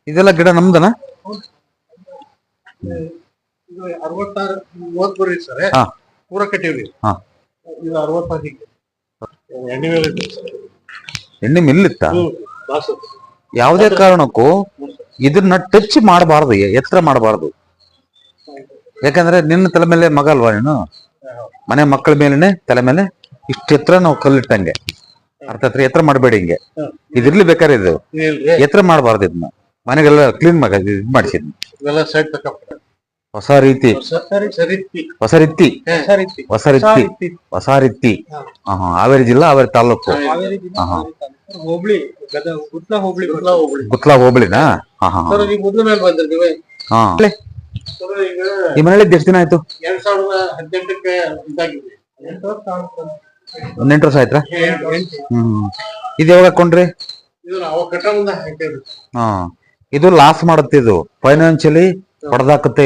ಇದೆಲ್ಲ ಗಿಡ ನಮ್ದನ? ಇದು 66 30 ಬರೀ ಸರ್. ಪೂರ ಕಟ್ಟಿವ್ರಿ. ಇದು 66 ಎಣ್ಣೆ ಮೇಲೆ ಎಣ್ಣೆ ಮಿಲ್ಲಿತ್ತ? ಯಾವುದೇ ಕಾರಣಕ್ಕೂ ಇದನ್ನ ಟಚ್ ಮಾಡಬಾರ್ದು, ಎತ್ತರ ಮಾಡಬಾರ್ದು. ಯಾಕಂದ್ರೆ ನಿನ್ನ ತಲೆ ಮೇಲೆ ಮಗ ಅಲ್ವಾ ನೀನು? ಮನೆ ಮಕ್ಕಳ ಮೇಲೆನೆ ತಲೆ ಮೇಲೆ ಇಷ್ಟ ಎತ್ತರ ನಾವು ಕಲ್ಲಿಟ್ಟಂಗೆ. ಅರ್ಥ ಎತ್ತರ ಮಾಡಬೇಡಿ ಹಿಂಗೆ. ಇದಿರ್ಲಿ ಬೇಕಾದ್ರೆ ಇದು ಎತ್ತರ ಮಾಡಬಾರ್ದು. ಇದನ್ನ ಮನೆಗೆಲ್ಲ ಕ್ಲೀನ್ ಮಾಡಿಸಿದ್ನ. ಹೊಸ ರೀತಿ ಹಾವೇರಿ ಜಿಲ್ಲಾ, ಹಾವೇರಿ ತಾಲೂಕು, ಗುತ್ಲಾ ಹೋಬಳಿನಾ? ಈ ಮನೇಲಿ ಎಷ್ಟು ದಿನ ಆಯ್ತು? 18 ವರ್ಷ ಆಯ್ತಾ? ಇದು ಯಾವಾಗ ಹಾಕೊಂಡ್ರಿ? ಇದು ಲಾಸ್ ಮಾಡುತ್ತೆ, ಇದು ಫೈನಾನ್ಷಿಯಲಿ ಹೊಡೆದಾಕುತ್ತೆ.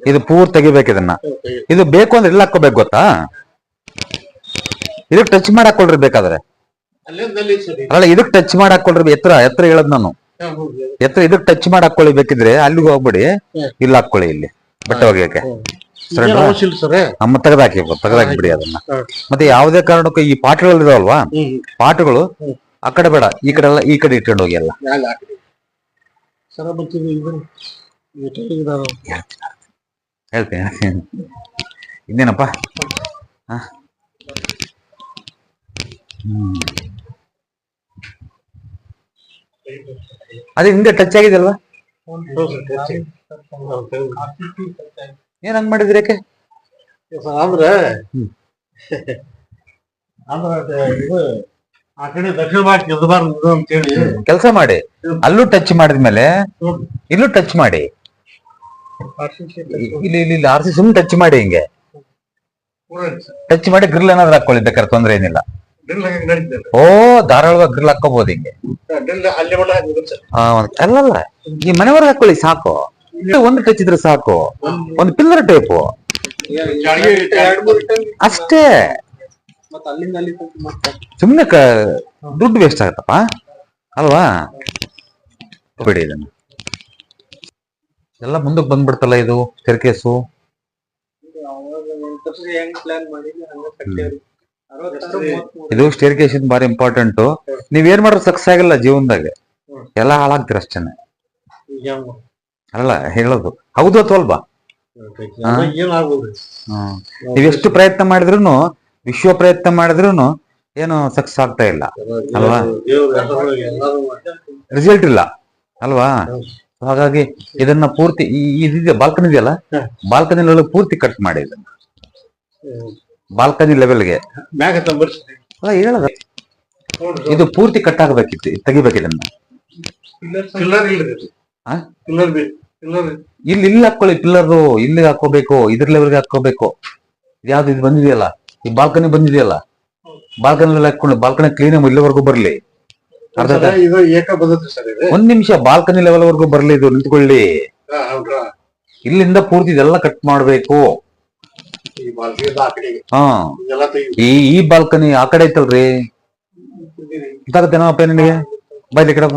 ಇದು ಪೂರ್ ತೆಗಿಬೇಕು. ಇದನ್ನ ಇದು ಬೇಕು ಅಂದ್ರೆ ಇಲ್ಲ ಹಾಕೋಬೇಕು ಗೊತ್ತಾ? ಇದಕ್ ಟಚ್ ಮಾಡಿ ಹಾಕೊಳ್ರಿ ಬೇಕಾದ್ರೆ. ಅಲ್ಲ, ಇದಕ್ ಟಚ್ ಮಾಡಿ ಹಾಕೊಳ್ರಿ. ಎತ್ತರ ಹೇಳದ್ ನಾನು. ಎತ್ತರ ಇದಕ್ ಟಚ್ ಮಾಡಿ ಹಾಕೊಳ್ಳಿ. ಬೇಕಿದ್ರೆ ಅಲ್ಲಿಗೆ ಹೋಗ್ಬಿಡಿ, ಇಲ್ಲಿ ಹಾಕೊಳ್ಳಿ. ಇಲ್ಲಿ ಬಟ್ಟೆ ಒಗೆಯಕ್ಕೆ ನಮ್ಮ ತೆಗೆದಾಕಿ ಬಿಡಿ ಅದನ್ನ. ಮತ್ತೆ ಯಾವುದೇ ಕಾರಣಕ್ಕೂ ಈ ಪಾಟ್ಗಳು ಇದಾವಲ್ವಾ, ಪಾಟ್ಗಳು ಆ ಕಡೆ ಬೇಡ, ಈ ಕಡೆ ಎಲ್ಲ ಈ ಕಡೆ ಇಟ್ಕೊಂಡು ಹೋಗಿ ಎಲ್ಲ. ಹೇಳ್ತೀನಿ ಇನ್ನೇನಪ್ಪ. ಅದೇ ಹಿಂದೆ ಟಚ್ ಆಗಿದೆ ಅಲ್ವಾ? ಏನ್ ಹಂಗ್ ಮಾಡಿದ್ರಿ? ಯಾಕೆ ಅಂದ್ರೆ ಆ ಕಡೆ ದಕ್ಷಿಣ ಭಾಗ ಇರಬಾರ್ದು ಅಂತೇಳಿ ಕೆಲಸ ಮಾಡಿ. ಅಲ್ಲೂ ಟಚ್ ಮಾಡಿದ್ಮೇಲೆ ಇಲ್ಲೂ ಟಚ್ ಮಾಡಿ. ಇಲ್ಲಿ ಆರ್ಸಿ ಸುಮ್ಮನೆ ಟಚ್ ಮಾಡಿ, ಹಿಂಗೆ ಟಚ್ ಮಾಡಿ ಗ್ರಿಲ್ ಏನಾದ್ರು ಹಾಕೊಳ್ಳಿ ಬೇಕಾದ್ರೆ, ತೊಂದ್ರೆ ಏನಿಲ್ಲ. ಓ, ಧಾರಾಳವಾಗಿ ಗ್ರಿಲ್ ಹಾಕೋಬಹುದು ಹಿಂಗೆ. ಅಲ್ಲಲ್ಲ, ಈ ಮನೆವರೆಗೆ ಹಾಕೊಳ್ಳಿ ಸಾಕು. ಒಂದು ಟಚ್ ಇದ್ರೆ ಸಾಕು. ಒಂದು ಪಿಲ್ಲರ್ ಟೈಪು ಅಷ್ಟೇ. ಸುಮ್ನೆ ದುಡ್ಡು ವೇಸ್ಟ್ ಆಗತ್ತಪ್ಪ ಅಲ್ವಾ? ಬಿಡಿ ಇದನ್ನ. ಎಲ್ಲ ಮುಂದಕ್ಕೆ ಬಂದ್ಬಿಡ್ತಲ್ಲ ಇದು ಸ್ಟೇರ್ಕೇಸು. ಇದು ಸ್ಟೇರ್ಕೇಸ್ ಬಾರಿ ಇಂಪಾರ್ಟೆಂಟ್. ನೀವೇನ್ ಮಾಡ್ರೆ ಸಕ್ಸಸ್ ಆಗಲ್ಲ ಜೀವನದಾಗ, ಎಲ್ಲ ಹಾಳಾಗ್ತೀರ ಅಷ್ಟೇನೆ. ಅಲ್ಲ ಹೇಳೋದು ಹೌದು ಅಥವಾ ಅಲ್ವಾ? ನೀವೆಷ್ಟು ಪ್ರಯತ್ನ ಮಾಡಿದ್ರು, ವಿಶ್ವ ಪ್ರಯತ್ನ ಮಾಡಿದ್ರು ಏನು ಸಕ್ಸಸ್ ಆಗ್ತಾ ಇಲ್ಲ ಅಲ್ವಾ? ರಿಸಲ್ಟ್ ಇಲ್ಲ ಅಲ್ವಾ? ಹಾಗಾಗಿ ಇದನ್ನ ಪೂರ್ತಿ ಇದಿದೆ ಬಾಲ್ಕನಿ ಇದೆಯಲ್ಲ, ಬಾಲ್ಕನಿ ಲೆವೆಲ್ ಪೂರ್ತಿ ಕಟ್ ಮಾಡಿ. ಇದನ್ನ ಬಾಲ್ಕನಿ ಲೆವೆಲ್ಗೆ ಹೇಳದ ಇದು ಪೂರ್ತಿ ಕಟ್ ಆಗ್ಬೇಕಿತ್ತು, ತೆಗಿಬೇಕು ಇದನ್ನ. ಇಲ್ಲಿ ಹಾಕೊಳ್ಳಿ ಪಿಲ್ಲರ್, ಇಲ್ಲಿ ಹಾಕೋಬೇಕು, ಇದ್ರ ಲೆವೆಲ್ಗೆ ಹಾಕೋಬೇಕು. ಯಾವ್ದು ಇದು ಬಂದಿದೆಯಲ್ಲ, ಈ ಬಾಲ್ಕನಿ ಬಂದಿದೆಯಲ್ಲ, ಬಾಲ್ಕನಿ ಹಾಕೊಂಡು ಬಾಲ್ಕನಿ ಕ್ಲೀನ್ ಇಲ್ಲಿವರೆಗೂ ಬರ್ಲಿ. ಒಂದ್ ನಿಮಿಷ, ಬಾಲ್ಕನಿ ಲೆವೆಲ್ ವರ್ಗು ಬರ್ಲಿ. ಇದು ನಿಂತ್ಕೊಳ್ಳಿ. ಇಲ್ಲಿಂದ ಪೂರ್ತಿ ಇದೆಲ್ಲ ಕಟ್ ಮಾಡ್ಬೇಕು. ಈ ಬಾಲ್ಕನಿ ಆ ಕಡೆ ಐತಲ್ರಿ, ಗೊತ್ತಾಗತ್ತೇನಪ್ಪ ನಿನಗೆ? ಬೈಲಿ ಕಡೆ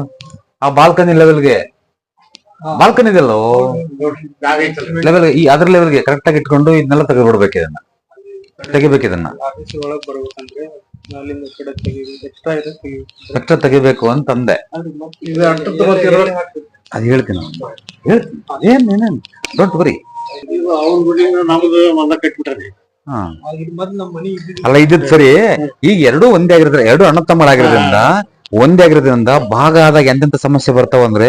ಆ ಬಾಲ್ಕನಿ ಲೆವೆಲ್ಗೆ, ಬಾಲ್ಕನಿ ಇದೆಲ್ಲ ಲೆವೆಲ್, ಅದ್ರ ಲೆವೆಲ್ಗೆ ಕರೆಕ್ಟ್ ಆಗಿ ಇಟ್ಕೊಂಡು ಇದನ್ನೆಲ್ಲ ತೆಗೆದ್ಬಿಡ್ಬೇಕು. ಇದನ್ನ ತೆಗಿಬೇಕು. ಎಕ್ಸ್ಟ್ರಾ ತೆಗಿಬೇಕು ಅಂತಂದೆ. ಅದ್ ಹೇಳ್ತೀನಿ ಏನೇನ್ ಡೋಂಟ್ ವರಿ. ಅಲ್ಲ ಇದ್ದಿದ್ ಸರಿ. ಈಗ ಎರಡೂ ಒಂದೇ ಆಗಿರೋದ್ರ, ಎರಡು ಅಣ್ಣ ಒಂದೇ ಆಗಿರೋದ್ರಿಂದ ಭಾಗ ಆದಾಗ ಎಂತೆಂತ ಸಮಸ್ಯೆ ಬರ್ತಾವ ಅಂದ್ರೆ,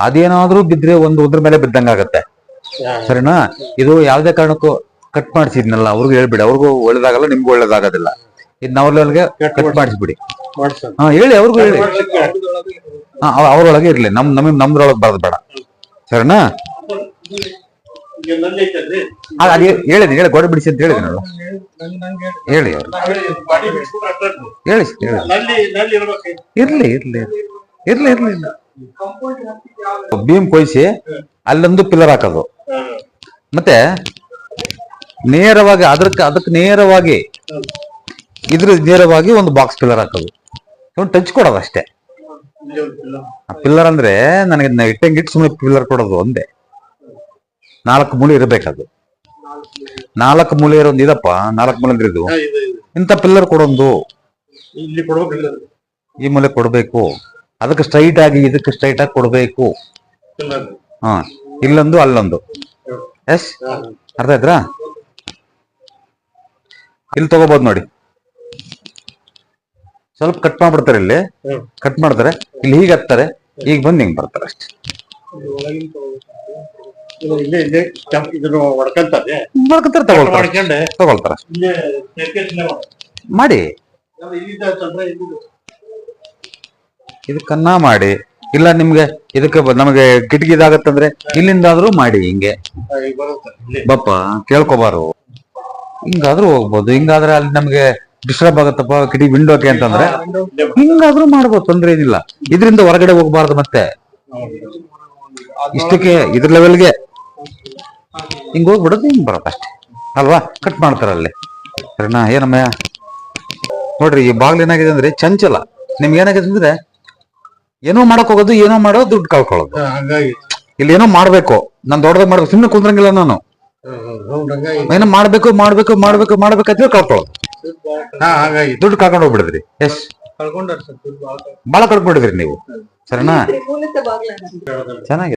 ಅದೇನಾದ್ರೂ ಬಿದ್ರೆ ಉದ್ರ ಮೇಲೆ ಬಿದ್ದಂಗಾಗತ್ತೆ. ಸರಿನಾ? ಇದು ಯಾವ್ದೇ ಕಾರಣಕ್ಕೂ ಕಟ್ ಮಾಡಿಸಿದ್ನಲ್ಲ, ಅವ್ರಿಗೂ ಹೇಳ್ಬಿಡಿ. ಅವ್ರಿಗೂ ಒಳ್ಳೇದಾಗಲ್ಲ, ನಿಮ್ಗೂ ಒಳ್ಳೇದಾಗೋದಿಲ್ಲ. ಇದ್ ಅವ್ರೊಳಗೆ ಕಟ್ ಮಾಡಿಸ್ಬಿಡಿ. ಹೇಳಿ, ಅವ್ರಿಗೂ ಹೇಳಿ. ಅವ್ರೊಳಗೆ ಇರ್ಲಿ, ನಮ್ದ್ರೊಳಗೆ ಬರೋದು ಬೇಡ. ಸರಿನಾ? ಹೇಳಿದೀನಿ, ಹೇಳಿ, ಗೋಡೆ ಬಿಡಿಸಿ ಅಂತ ಹೇಳಿದೀನಲ್ಲ. ಹೇಳಿ ಹೇಳಿ ಇರ್ಲಿ. ಬೀಮ್ ಕೊಯ್ಸಿ ಅಲ್ಲೊಂದು ಪಿಲ್ಲರ್ ಹಾಕೋದು, ಮತ್ತೆ ನೇರವಾಗಿ ಅದಕ್ಕೆ ನೇರವಾಗಿ ನೇರವಾಗಿ ಒಂದು ಬಾಕ್ಸ್ ಪಿಲ್ಲರ್ ಹಾಕೋದು. ಟಚ್ ಕೊಡೋದು ಅಷ್ಟೇ. ಇಲ್ಲಿ ಒಂದು pillar. ಪಿಲ್ಲರ್ ಅಂದ್ರೆ ನನಗೆ ಇಟ್ಟಂಗಿಟ್ಟು ಸುಮ್ಮನೆ ಪಿಲ್ಲರ್ ಕೊಡೋದು ಒಂದೇ. 4 ಮೂಲೆ ಇರಬೇಕದು. 4 ಮೂಲೆ ಇರೋದು ಇದಪ್ಪ, 4 ಮೂಲೆ ಅಂದ್ರೆ ಇದು. ಇದು. ಇಂಥ ಪಿಲ್ಲರ್ ಕೊಡೊಂದು ಇಲ್ಲಿ ಕೊಡ್ಬೇಕಿಲ್ಲ ಈ ಮೂಲೆ ಕೊಡ್ಬೇಕು, ಅದಕ್ಕೆ ಸ್ಟ್ರೈಟ್ ಆಗಿ ಇದಕ್ಕೆ ಸ್ಟ್ರೈಟ್ ಆಗಿ ಕೊಡ್ಬೇಕು. pillar. ಹಾ, ಇಲ್ಲೊಂದು ಅಲ್ಲೊಂದು. ಎಸ್, ಅರ್ಥ ಆಯ್ತಾ? ಇಲ್ಲಿ ತಗೋಬಹುದು ನೋಡಿ, ಸ್ವಲ್ಪ ಕಟ್ ಮಾಡ್ಬಿಡ್ತಾರೆ. ಇಲ್ಲಿ ಕಟ್ ಮಾಡ್ತಾರೆ, ಇಲ್ಲಿ ಹೀಗೆ ಹತ್ತಾರೆ, ಈಗ ಬಂದು ಹಿಂಗ್ ಬರ್ತಾರೆ ಅಷ್ಟೇ. ಇಲ್ಲೇ ಇದನ್ನು ಹೊಡ್ಕೊಂತಾರೆ ಮಾಡ್ಕೊತಾರೆ, ತಗೊಳ್ತಾರೆ ಮಾಡ್ಕೊಂಡೆ ತಗೊಳ್ತಾರೆ ಇಲ್ಲೇ staircase ಇಲ್ಲೇ ಮಾಡಿ. ಇಲ್ಲಿಂದ ತಂದ್ರೆ ಇಲ್ಲಿ ಇದಕ್ಕನ್ನ ಮಾಡಿ, ಇಲ್ಲ ನಿಮ್ಗೆ ಇದಕ್ಕೆ ನಮಗೆ ಕಿಟಕಿ ಇದಾಗತ್ತಂದ್ರೆ ಇಲ್ಲಿಂದಾದ್ರೂ ಮಾಡಿ. ಹಿಂಗೆ ಬರುತ್ತೆ ಇಲ್ಲಿ. ಬಪ್ಪ ಕೇಳ್ಕೊಬಾರು, ಹಿಂಗಾದ್ರೂ ಹೋಗ್ಬೋದು. ಹಿಂಗಾದ್ರೆ ಅಲ್ಲಿ ನಮ್ಗೆ ಡಿಸ್ಟರ್ಬ್ ಆಗತ್ತಪ್ಪ ಕಿಟಕಿ ವಿಂಡೋಕೆ ಅಂತಂದ್ರೆ ಹಿಂಗಾದ್ರೂ ಮಾಡ್ಬೋದು, ತೊಂದ್ರೆ ಏನಿಲ್ಲ. ಇದರಿಂದ ಹೊರಗಡೆ ಹೋಗ್ಬಾರ್ದು. ಮತ್ತೆ ಇಷ್ಟಕ್ಕೆ ಇದ್ರ ಲೆವೆಲ್ಗೆ ಹಿಂಗ್ ಹೋಗ್ಬಿಡೋದು, ಹಿಂಗ್ ಬರತ್ತ ಅಷ್ಟೇ ಅಲ್ವಾ? ಕಟ್ ಮಾಡ್ತಾರೆ ಅಲ್ಲಿ. ಸರಿನಾ? ಏನಮ್ಮಯ್ಯ ನೋಡ್ರಿ, ಈ ಬಾಗ್ಲು ಏನಾಗಿದೆ ಅಂದ್ರೆ ಚಂಚಲ. ನಿಮ್ಗೆ ಏನಾಗಿದೆ ಅಂದ್ರೆ ಏನೋ ಮಾಡಕ್ ಹೋಗೋದು, ಏನೋ ಮಾಡೋದು, ದುಡ್ಡು ಕಳ್ಕೊಳ್ಳೋದು. ಹಂಗಾಗಿ ಇಲ್ಲಿ ಏನೋ ಮಾಡ್ಬೇಕು, ನಾನ್ ದೊಡ್ಡದಾಗ ಮಾಡ್ಬೇಕು, ಸುಮ್ಮನೆ ಕುಂದ್ರಂಗಿಲ್ಲ ನಾನು. ಏನೋ ಮಾಡ್ಬೇಕು ಮಾಡ್ಬೇಕು ಮಾಡ್ಬೇಕು ಮಾಡ್ಬೇಕಂತ ಕಳ್ಕೊಳ್ಳೋದು, ಹಾಗಾಗಿ ದುಡ್ಡು ಕಳ್ಕೊಂಡು ಹೋಗ್ಬಿಡಿದ್ರಿ. ಎಸ್, ಕಳ್ಕೊಂಡ್ರೆ ಬಾಳ ಕಳ್ಕೊಂಡಿದ್ರಿ ನೀವು. ಸರಿನಾ? ಚೆನ್ನಾಗಿ